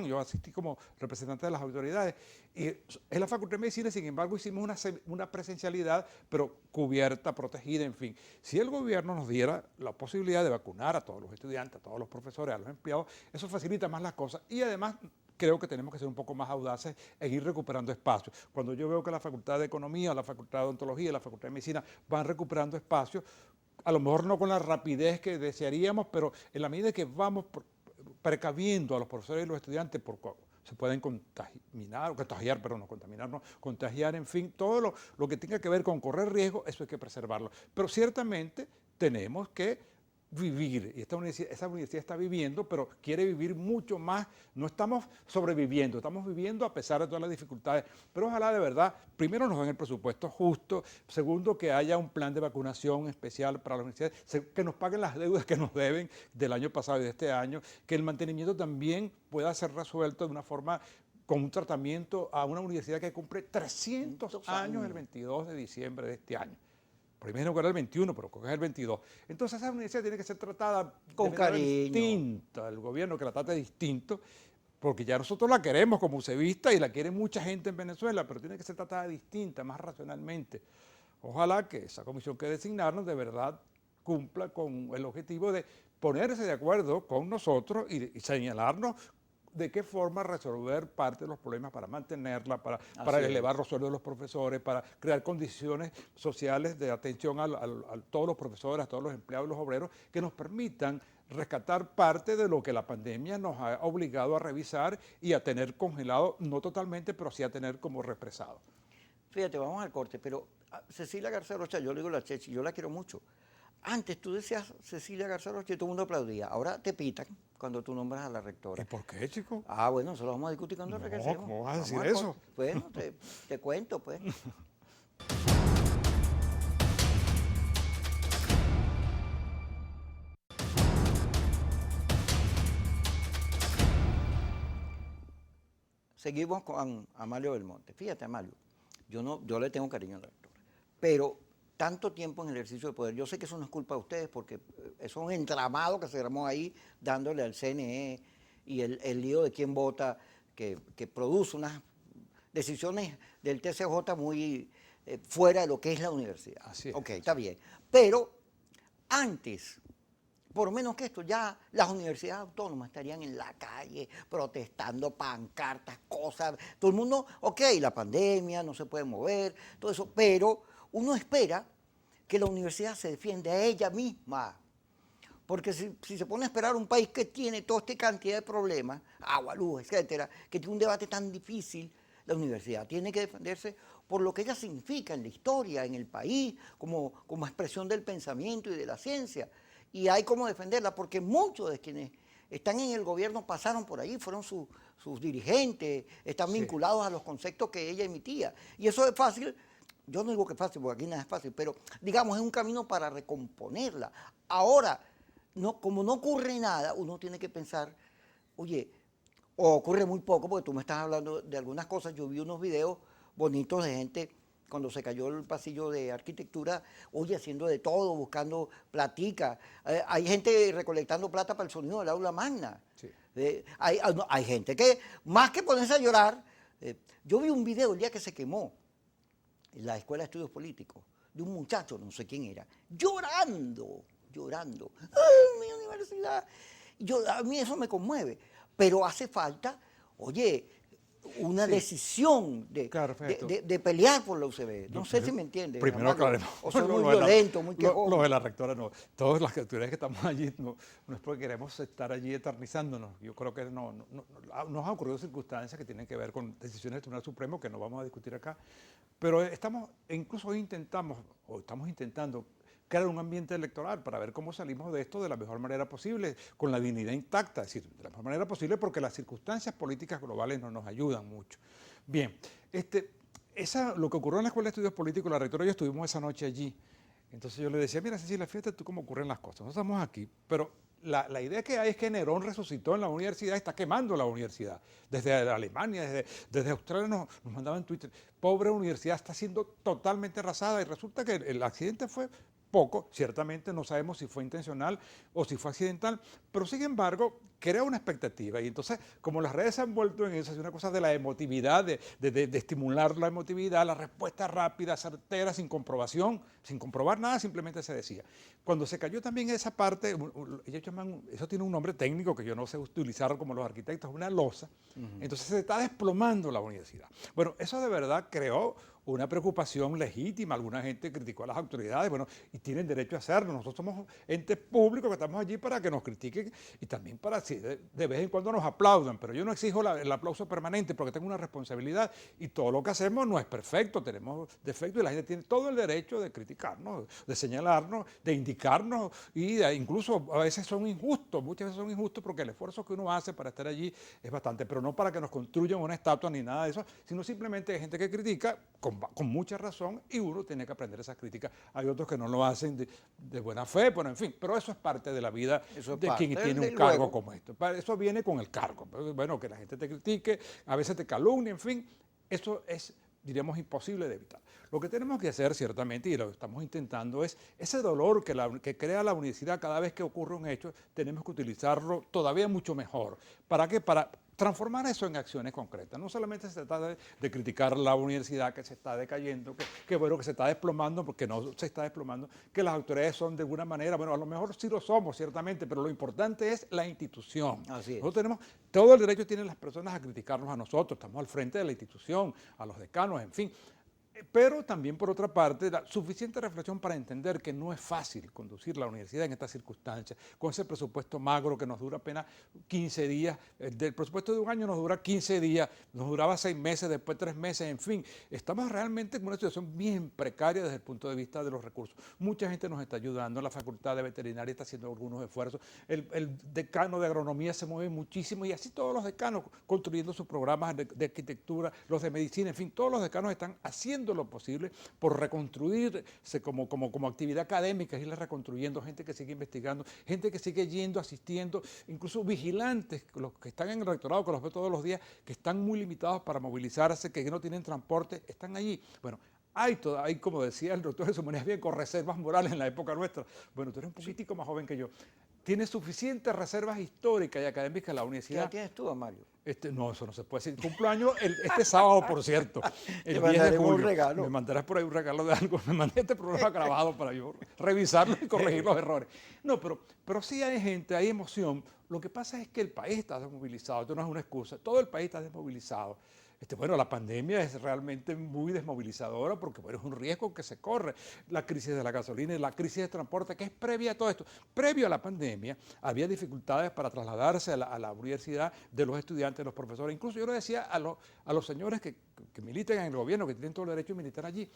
Yo asistí como representante de las autoridades. Y en la Facultad de Medicina, sin embargo, hicimos una presencialidad, pero cubierta, protegida, en fin. Si el gobierno nos diera la posibilidad de vacunar a todos los estudiantes, a todos los profesores, a los empleados, eso facilita más las cosas. Y además, creo que tenemos que ser un poco más audaces en ir recuperando espacios. Cuando yo veo que la Facultad de Economía, la Facultad de Odontología, la Facultad de Medicina van recuperando espacios, a lo mejor no con la rapidez que desearíamos, pero en la medida que vamos precaviendo a los profesores y los estudiantes se pueden contagiar, en fin, todo lo que tenga que ver con correr riesgo, eso hay que preservarlo. Pero ciertamente tenemos que vivir, y esa universidad está viviendo, pero quiere vivir mucho más. No estamos sobreviviendo, estamos viviendo a pesar de todas las dificultades, pero ojalá de verdad, primero nos den el presupuesto justo, segundo que haya un plan de vacunación especial para las universidades, que nos paguen las deudas que nos deben del año pasado y de este año, que el mantenimiento también pueda ser resuelto de una forma con un tratamiento a una universidad que cumple 300 años el 22 de diciembre de este año. Primero que era el 21, pero creo que es el 22. Entonces esa universidad tiene que ser tratada con cariño, distinta, el gobierno que la trate distinto, porque ya nosotros la queremos como UCEBista y la quiere mucha gente en Venezuela, pero tiene que ser tratada distinta, más racionalmente. Ojalá que esa comisión que designarnos de verdad cumpla con el objetivo de ponerse de acuerdo con nosotros y señalarnos de qué forma resolver parte de los problemas para mantenerla, para elevar los sueldos de los profesores, para crear condiciones sociales de atención a todos los profesores, a todos los empleados y los obreros, que nos permitan rescatar parte de lo que la pandemia nos ha obligado a revisar y a tener congelado, no totalmente, pero sí a tener como represado. Fíjate, vamos al corte, pero Cecilia García Rocha, yo le digo la Chechi, yo la quiero mucho. Antes tú decías Cecilia García Rocha y todo el mundo aplaudía. Ahora te pitan cuando tú nombras a la rectora. ¿Y por qué, chico? Bueno, eso lo vamos a discutir cuando regresemos. ¿Cómo vas a decir eso? Bueno, te cuento, pues. Seguimos con Amalio Belmonte. Fíjate, Amalio, yo le tengo cariño a la rectora, pero tanto tiempo en el ejercicio de poder, yo sé que eso no es culpa de ustedes, porque eso es un entramado que se armó ahí dándole al CNE y el lío de quién vota, que produce unas decisiones del TCJ muy fuera de lo que es la universidad. Así es. Ok, está bien. Pero antes, por lo menos que esto, ya las universidades autónomas estarían en la calle protestando, pancartas, cosas. Todo el mundo, ok, la pandemia, no se puede mover, todo eso, pero uno espera que la universidad se defienda a ella misma. Porque si se pone a esperar un país que tiene toda esta cantidad de problemas, agua, luz, etcétera, que tiene un debate tan difícil, la universidad tiene que defenderse por lo que ella significa en la historia, en el país, como expresión del pensamiento y de la ciencia. Y hay como defenderla, porque muchos de quienes están en el gobierno, pasaron por ahí, fueron sus dirigentes, están vinculados a los conceptos que ella emitía. Y eso es fácil, yo no digo que es fácil, porque aquí nada es fácil, pero digamos, es un camino para recomponerla. Ahora, como no ocurre nada, uno tiene que pensar, oye, o ocurre muy poco, porque tú me estás hablando de algunas cosas, yo vi unos videos bonitos de gente cuando se cayó el pasillo de arquitectura, oye, haciendo de todo, buscando platica. Hay gente recolectando plata para el sonido del aula magna. Sí. Hay gente que, más que ponerse a llorar, yo vi un video el día que se quemó en la Escuela de Estudios Políticos, de un muchacho, no sé quién era, llorando. ¡Ay, mi universidad! A mí eso me conmueve, pero hace falta, oye, una decisión Claro, de pelear por la UCB. No sé si me entiendes. Primero, claro, o soy muy violento, muy quejoso. Lo de la rectora no. Todas las autoridades que estamos allí no es porque queremos estar allí eternizándonos. Yo creo que nos han ocurrido circunstancias que tienen que ver con decisiones del Tribunal Supremo que no vamos a discutir acá. Pero incluso hoy estamos intentando crear un ambiente electoral para ver cómo salimos de esto de la mejor manera posible, con la dignidad intacta, es decir, de la mejor manera posible, porque las circunstancias políticas globales no nos ayudan mucho. Bien, lo que ocurrió en la Escuela de Estudios Políticos, la rectora y yo estuvimos esa noche allí. Entonces yo le decía, mira Cecilia, fíjate tú cómo ocurren las cosas. Nosotros estamos aquí, pero la idea que hay es que Nerón resucitó en la universidad, está quemando la universidad. Desde Alemania, desde Australia nos mandaban Twitter, pobre universidad, está siendo totalmente arrasada, y resulta que el accidente fue poco, ciertamente no sabemos si fue intencional o si fue accidental, pero sin embargo crea una expectativa, y entonces como las redes se han vuelto en eso, es una cosa de la emotividad, de estimular la emotividad, la respuesta rápida, certera, sin comprobación, sin comprobar nada, simplemente se decía. Cuando se cayó también esa parte, ellos llaman, eso tiene un nombre técnico que yo no sé utilizar como los arquitectos, una losa, entonces se está desplomando la universidad. Bueno, eso de verdad creó una preocupación legítima. Alguna gente criticó a las autoridades, bueno, y tienen derecho a hacerlo. Nosotros somos entes públicos que estamos allí para que nos critiquen y también para que de vez en cuando nos aplaudan, pero yo no exijo el aplauso permanente porque tengo una responsabilidad y todo lo que hacemos no es perfecto, tenemos defectos y la gente tiene todo el derecho de criticarnos, de señalarnos, de indicarnos y incluso a veces son injustos, muchas veces son injustos porque el esfuerzo que uno hace para estar allí es bastante, pero no para que nos construyan una estatua ni nada de eso, sino simplemente hay gente que critica con mucha razón y uno tiene que aprender esas críticas. Hay otros que no lo hacen de buena fe, bueno, en fin, pero eso es parte de la vida de quien tiene un cargo como esto. Eso viene con el cargo. Bueno, que la gente te critique, a veces te calumnie, en fin, eso es, diríamos, imposible de evitar. Lo que tenemos que hacer, ciertamente, y lo que estamos intentando, es ese dolor que crea la universidad cada vez que ocurre un hecho, tenemos que utilizarlo todavía mucho mejor. ¿Para qué? Para transformar eso en acciones concretas. No solamente se trata de criticar la universidad que se está decayendo, que bueno, que se está desplomando, porque no se está desplomando, que las autoridades son de alguna manera, bueno, a lo mejor sí lo somos, ciertamente, pero lo importante es la institución. Así es. Nosotros tenemos, todo el derecho tienen las personas a criticarnos a nosotros, estamos al frente de la institución, a los decanos, en fin. Pero también, por otra parte, la suficiente reflexión para entender que no es fácil conducir la universidad en estas circunstancias, con ese presupuesto magro que nos dura apenas 15 días, del presupuesto de un año nos dura 15 días, nos duraba 6 meses, después 3 meses, en fin, estamos realmente en una situación bien precaria desde el punto de vista de los recursos. Mucha gente nos está ayudando, la Facultad de Veterinaria está haciendo algunos esfuerzos, el decano de Agronomía se mueve muchísimo y así todos los decanos construyendo sus programas de arquitectura, los de medicina, en fin, todos los decanos están haciendo lo posible por reconstruirse como actividad académica, irla reconstruyendo, gente que sigue investigando, gente que sigue yendo, asistiendo, incluso vigilantes, los que están en el rectorado, que los veo todos los días, que están muy limitados para movilizarse, que no tienen transporte, están allí. Bueno, hay, como decía el doctor Jesús Manías Bien, con reservas morales en la época nuestra. Bueno, tú eres un poquitico más joven que yo. Tienes suficientes reservas históricas y académicas en la universidad. ¿Qué edad tienes tú, Mario? No, eso no se puede decir. Cumpleaños este sábado, por cierto. El 10 de julio. Un regalo. Me mandarás por ahí un regalo de algo. Me mandé este programa grabado para yo revisarlo y corregir los errores. No, pero sí hay gente, hay emoción. Lo que pasa es que el país está desmovilizado. Esto no es una excusa. Todo el país está desmovilizado. Bueno, la pandemia es realmente muy desmovilizadora porque bueno, es un riesgo que se corre. La crisis de la gasolina y la crisis de transporte, que es previa a todo esto. Previo a la pandemia, había dificultades para trasladarse a la universidad de los estudiantes, de los profesores. Incluso yo le decía a los señores que que militan en el gobierno, que tienen todo el derecho de militar allí,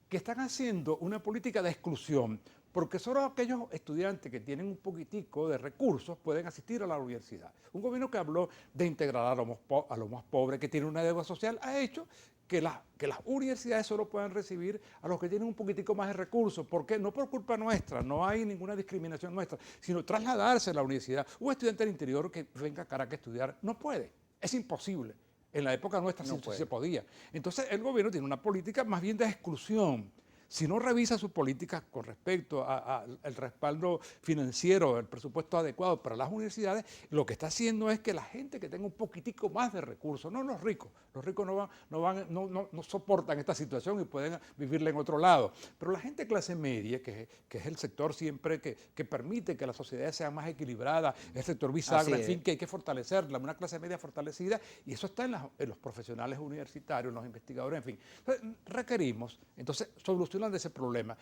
que están haciendo una política de exclusión, porque solo aquellos estudiantes que tienen un poquitico de recursos pueden asistir a la universidad. Un gobierno que habló de integrar a los más pobres, que tiene una deuda social, ha hecho que las universidades solo puedan recibir a los que tienen un poquitico más de recursos. ¿Por qué? No por culpa nuestra, no hay ninguna discriminación nuestra, sino trasladarse a la universidad. Un estudiante del interior que venga a Caracas a estudiar no puede, es imposible. En la época nuestra sí se podía. Entonces el gobierno tiene una política más bien de exclusión. Si no revisa sus políticas con respecto al respaldo financiero, el presupuesto adecuado para las universidades, lo que está haciendo es que la gente que tenga un poquitico más de recursos, no los ricos no soportan esta situación y pueden vivirla en otro lado, pero la gente de clase media, que es el sector siempre que permite que la sociedad sea más equilibrada, el sector bisagra, en fin, que hay que fortalecerla, una clase media fortalecida, y eso está en los profesionales universitarios, en los investigadores, en fin. Entonces, requerimos, entonces, solucionar de ese problema.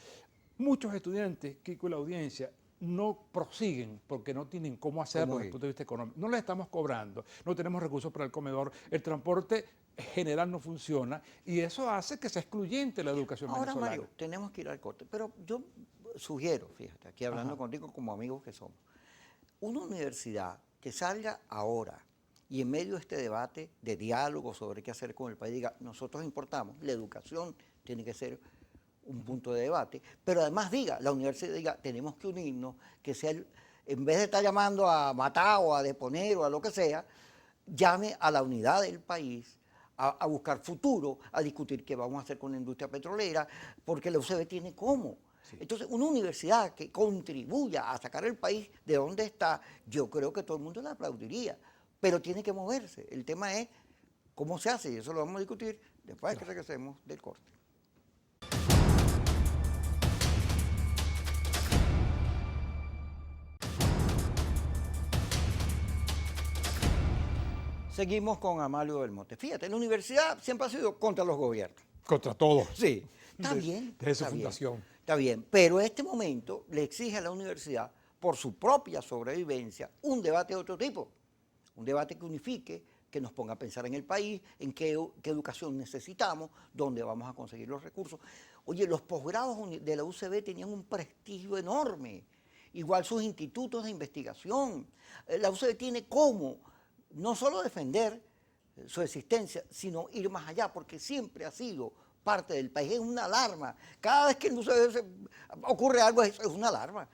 Muchos estudiantes, Kiko y la audiencia, no prosiguen porque no tienen cómo hacerlo desde el punto de vista económico. No le estamos cobrando, no tenemos recursos para el comedor, el transporte general no funciona y eso hace que sea excluyente la educación venezolana. Ahora, Mario, tenemos que ir al corte, pero yo sugiero, fíjate, aquí hablando contigo como amigos que somos, una universidad que salga ahora y en medio de este debate de diálogo sobre qué hacer con el país, diga, nosotros importamos, la educación tiene que ser un punto de debate, pero además diga, la universidad diga, tenemos que unirnos, que sea, en vez de estar llamando a matar o a deponer o a lo que sea, llame a la unidad del país, a buscar futuro, a discutir qué vamos a hacer con la industria petrolera, porque la UCB tiene cómo. Sí. Entonces, una universidad que contribuya a sacar el país de donde está, yo creo que todo el mundo la aplaudiría, pero tiene que moverse. El tema es cómo se hace, y eso lo vamos a discutir después de que regresemos del corte. Seguimos con Amalio Belmonte. Fíjate, la universidad siempre ha sido contra los gobiernos. Contra todos. Sí, está bien. Desde su fundación. Está bien, pero este momento le exige a la universidad, por su propia sobrevivencia, un debate de otro tipo. Un debate que unifique, que nos ponga a pensar en el país, en qué educación necesitamos, dónde vamos a conseguir los recursos. Oye, los posgrados de la UCB tenían un prestigio enorme. Igual sus institutos de investigación. La UCB tiene cómo no solo defender su existencia, sino ir más allá, porque siempre ha sido parte del país, es una alarma. Cada vez que ocurre algo es una alarma.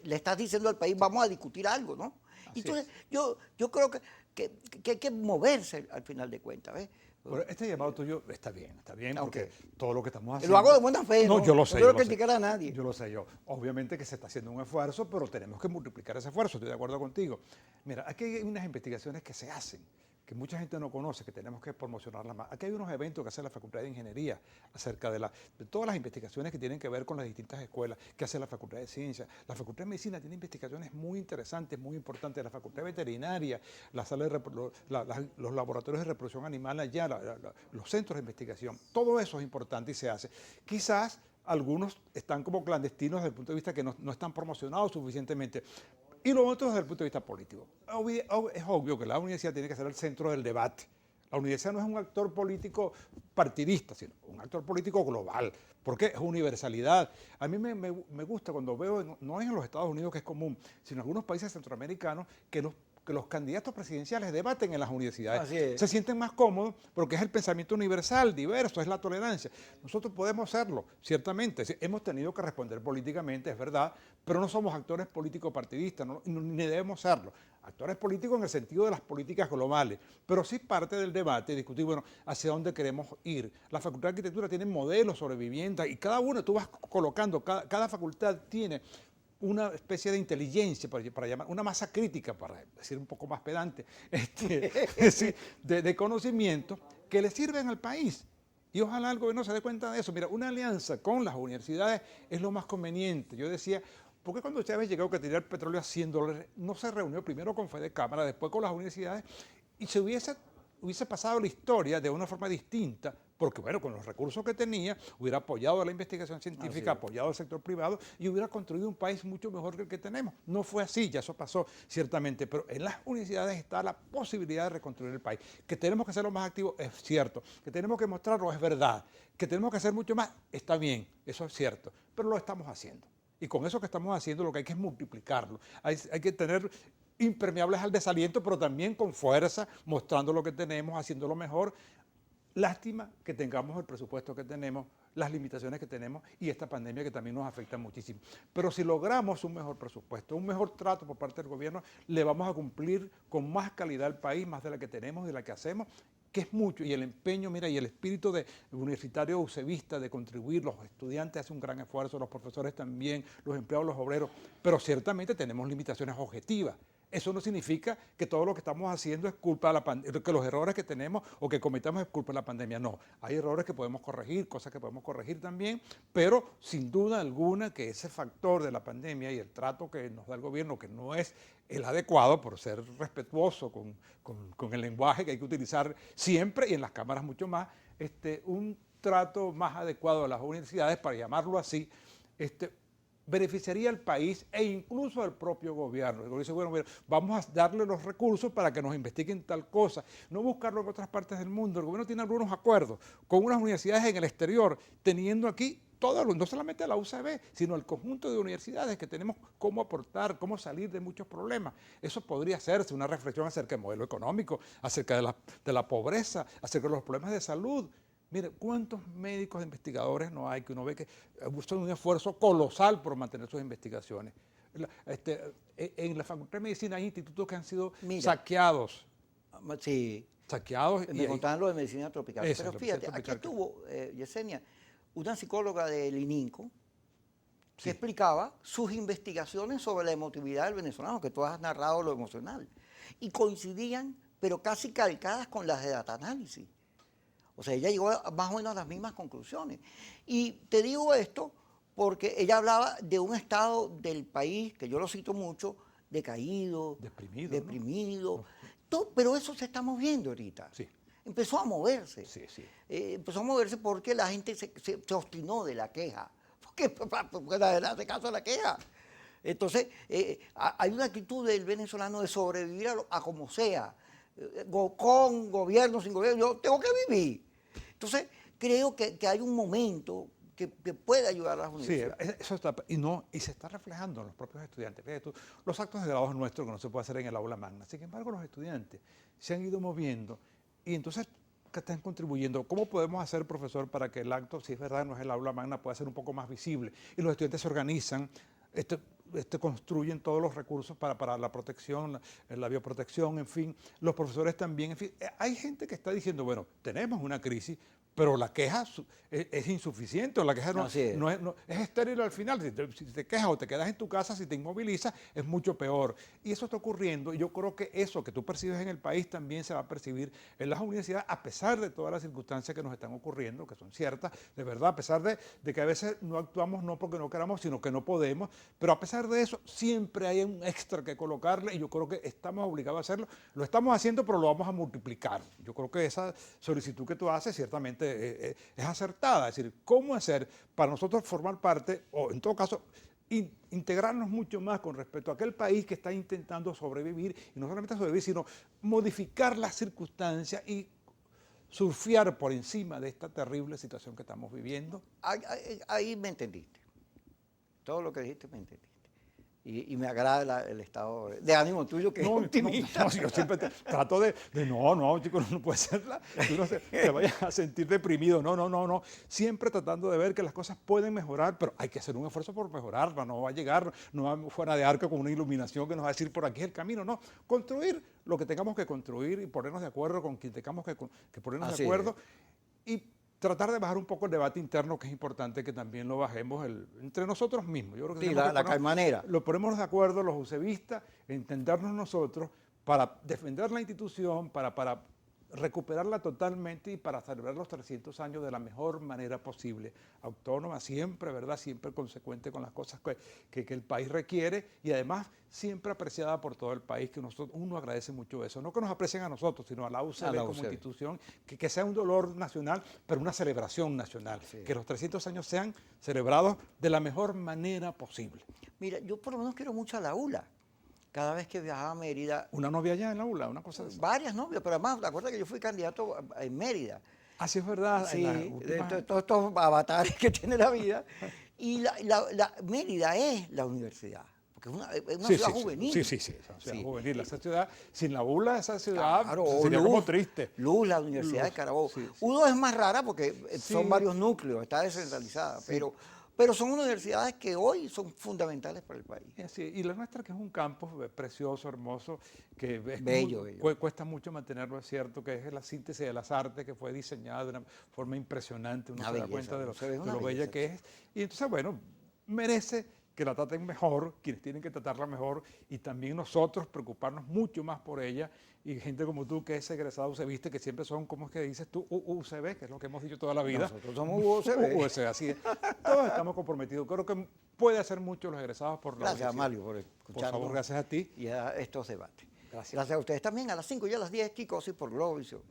Le estás diciendo al país, vamos a discutir algo, ¿no? Así entonces, yo creo que hay que moverse al final de cuentas, ¿ves? Bueno, este llamado tuyo está bien, porque todo lo que estamos haciendo... Lo hago de buena fe, ¿no? Yo lo sé. No quiero criticar a nadie. Yo lo sé, obviamente que se está haciendo un esfuerzo, pero tenemos que multiplicar ese esfuerzo, estoy de acuerdo contigo. Mira, aquí hay unas investigaciones que se hacen, que mucha gente no conoce, que tenemos que promocionarlas más. Aquí hay unos eventos que hace la Facultad de Ingeniería acerca de todas las investigaciones que tienen que ver con las distintas escuelas, que hace la Facultad de Ciencias. La Facultad de Medicina tiene investigaciones muy interesantes, muy importantes. La Facultad de Veterinaria, la sala de los laboratorios de reproducción animal allá, los centros de investigación. Todo eso es importante y se hace. Quizás algunos están como clandestinos desde el punto de vista que no están promocionados suficientemente. Y lo otro desde el punto de vista político. Es obvio que la universidad tiene que ser el centro del debate. La universidad no es un actor político partidista, sino un actor político global, porque es universalidad. A mí me gusta cuando veo, no es en los Estados Unidos que es común, sino en algunos países centroamericanos que los candidatos presidenciales debaten en las universidades. Se sienten más cómodos porque es el pensamiento universal, diverso, es la tolerancia. Nosotros podemos hacerlo, ciertamente. Hemos tenido que responder políticamente, es verdad, pero no somos actores políticos partidistas, ni debemos serlo. Actores políticos en el sentido de las políticas globales, pero sí parte del debate, discutir, bueno, hacia dónde queremos ir. La Facultad de Arquitectura tiene modelos sobre vivienda y cada uno, tú vas colocando, cada facultad tiene una especie de inteligencia, para llamar, una masa crítica, para decir un poco más pedante, de conocimiento que le sirven al país. Y ojalá el gobierno se dé cuenta de eso. Mira, una alianza con las universidades es lo más conveniente. Yo decía, ¿por qué cuando Chávez llegó que tenía el petróleo a $100, no se reunió primero con Fedecámara, después con las universidades, y se hubiese hubiese pasado la historia de una forma distinta, porque bueno, con los recursos que tenía, hubiera apoyado a la investigación científica, apoyado al sector privado y hubiera construido un país mucho mejor que el que tenemos. No fue así, ya eso pasó ciertamente, pero en las universidades está la posibilidad de reconstruir el país. Que tenemos que hacerlo más activo, es cierto. Que tenemos que mostrarlo, es verdad. Que tenemos que hacer mucho más, está bien, eso es cierto, pero lo estamos haciendo. Y con eso que estamos haciendo lo que hay que es multiplicarlo. Hay que tener impermeables al desaliento, pero también con fuerza, mostrando lo que tenemos, haciéndolo mejor. Lástima que tengamos el presupuesto que tenemos, las limitaciones que tenemos y esta pandemia que también nos afecta muchísimo. Pero si logramos un mejor presupuesto, un mejor trato por parte del gobierno, le vamos a cumplir con más calidad al país, más de la que tenemos y de la que hacemos, que es mucho. Y el empeño, mira, y el espíritu de universitario usevista de contribuir, los estudiantes hacen un gran esfuerzo, los profesores también, los empleados, los obreros, pero ciertamente tenemos limitaciones objetivas. Eso no significa que todo lo que estamos haciendo es culpa de la pandemia, que los errores que tenemos o que cometamos es culpa de la pandemia. No, hay errores que podemos corregir, cosas que podemos corregir también, pero sin duda alguna que ese factor de la pandemia y el trato que nos da el gobierno, que no es el adecuado por ser respetuoso con el lenguaje que hay que utilizar siempre y en las cámaras mucho más, un trato más adecuado a las universidades, para llamarlo así, beneficiaría al país e incluso al propio gobierno. El gobierno dice, bueno, mira, vamos a darle los recursos para que nos investiguen tal cosa, no buscarlo en otras partes del mundo. El gobierno tiene algunos acuerdos con unas universidades en el exterior, teniendo aquí no solamente la UCB, sino el conjunto de universidades que tenemos cómo aportar, cómo salir de muchos problemas. Eso podría hacerse, una reflexión acerca del modelo económico, acerca de la pobreza, acerca de los problemas de salud. Mire, ¿cuántos médicos investigadores no hay que uno ve que usan un esfuerzo colosal por mantener sus investigaciones? En la Facultad de Medicina hay institutos que han sido saqueados. Sí. Saqueados. Me contaban lo de medicina tropical. Eso, pero fíjate, aquí estuvo, Yesenia, una psicóloga del ININCO que explicaba sus investigaciones sobre la emotividad del venezolano, que tú has narrado lo emocional, y coincidían, pero casi calcadas con las de data análisis. O sea, ella llegó más o menos a las mismas conclusiones. Y te digo esto porque ella hablaba de un estado del país, que yo lo cito mucho, decaído, deprimido. Todo, pero eso se está moviendo ahorita. Sí. Empezó a moverse. Sí, sí. Empezó a moverse porque la gente se obstinó de la queja. Porque la verdad hace caso a la queja. Entonces, hay una actitud del venezolano de sobrevivir a como sea. Con gobierno, sin gobierno, yo tengo que vivir. Entonces, creo que hay un momento que puede ayudar a las universidades. Sí, eso está, y se está reflejando en los propios estudiantes. Fíjate tú, los actos de grados nuestros que no se puede hacer en el aula magna. Sin embargo, los estudiantes se han ido moviendo y entonces que están contribuyendo. ¿Cómo podemos hacer, profesor, para que el acto, si es verdad, no es el aula magna, pueda ser un poco más visible? Y los estudiantes se organizan, construyen todos los recursos para la protección, la bioprotección, en fin, los profesores también, en fin. Hay gente que está diciendo, bueno, tenemos una crisis, pero la queja es insuficiente, o la queja es estéril al final. Si te quejas o te quedas en tu casa, si te inmovilizas, es mucho peor. Y eso está ocurriendo, y yo creo que eso que tú percibes en el país también se va a percibir en las universidades, a pesar de todas las circunstancias que nos están ocurriendo, que son ciertas, de verdad, a pesar de que a veces no actuamos no porque no queramos, sino que no podemos, pero a pesar de eso, siempre hay un extra que colocarle, y yo creo que estamos obligados a hacerlo. Lo estamos haciendo, pero lo vamos a multiplicar. Yo creo que esa solicitud que tú haces, ciertamente, es acertada. Es decir, ¿cómo hacer para nosotros formar parte, o en todo caso, integrarnos mucho más con respecto a aquel país que está intentando sobrevivir, y no solamente sobrevivir, sino modificar las circunstancias y surfear por encima de esta terrible situación que estamos viviendo? Ahí me entendiste. Todo lo que dijiste me entendiste. Y me agrada el estado de ánimo tuyo, que es optimista. No, yo siempre trato no, chicos, no puede ser que uno te vaya a sentir deprimido. No. Siempre tratando de ver que las cosas pueden mejorar, pero hay que hacer un esfuerzo por mejorarlas. No va a llegar, no va fuera de arco con una iluminación que nos va a decir por aquí es el camino. No, construir lo que tengamos que construir y ponernos de acuerdo con quien tengamos que ponernos de acuerdo. Y tratar de bajar un poco el debate interno, que es importante que también lo bajemos entre nosotros mismos. Yo creo que la calmanera. Lo ponemos de acuerdo los usevistas, entendernos nosotros para defender la institución, para recuperarla totalmente y para celebrar los 300 años de la mejor manera posible. Autónoma siempre, ¿verdad? Siempre consecuente con las cosas que el país requiere y además siempre apreciada por todo el país, que uno agradece mucho eso. No que nos aprecien a nosotros, sino a la UCB como institución, que sea un dolor nacional, pero una celebración nacional. Sí. Que los 300 años sean celebrados de la mejor manera posible. Mira, yo por lo menos quiero mucho a la ULA. Cada vez que viajaba a Mérida... ¿Una novia allá en la ULA? Una cosa de eso. Varias novias, pero además, ¿te acuerdas que yo fui candidato en Mérida? Así es verdad. Sí, de todos estos avatares que tiene la vida. Y Mérida es la universidad, porque es una ciudad juvenil. Sí, es una ciudad juvenil. Esa ciudad, sin la ULA, esa ciudad sería como triste. Luz, la Universidad de Carabobo. Uno es más rara porque son varios núcleos, está descentralizada, pero son universidades que hoy son fundamentales para el país. Y la nuestra, que es un campus precioso, hermoso, que es bello. Cuesta mucho mantenerlo, es cierto, que es la síntesis de las artes, que fue diseñada de una forma impresionante, uno se da cuenta de lo bella que es. Y entonces, bueno, merece que la traten mejor, quienes tienen que tratarla mejor, y también nosotros preocuparnos mucho más por ella, y gente como tú que es egresado UCBista, que siempre son, ¿cómo es que dices tú? UCB, que es lo que hemos dicho toda la vida. Nosotros somos UCB. Así es. Todos estamos comprometidos. Creo que puede hacer mucho los egresados por la Gracias, Mario, por escucharnos. Por favor, gracias a ti. Y a estos debates. Gracias a ustedes también. A las 5 y a las 10, Kikosi por Globovisión.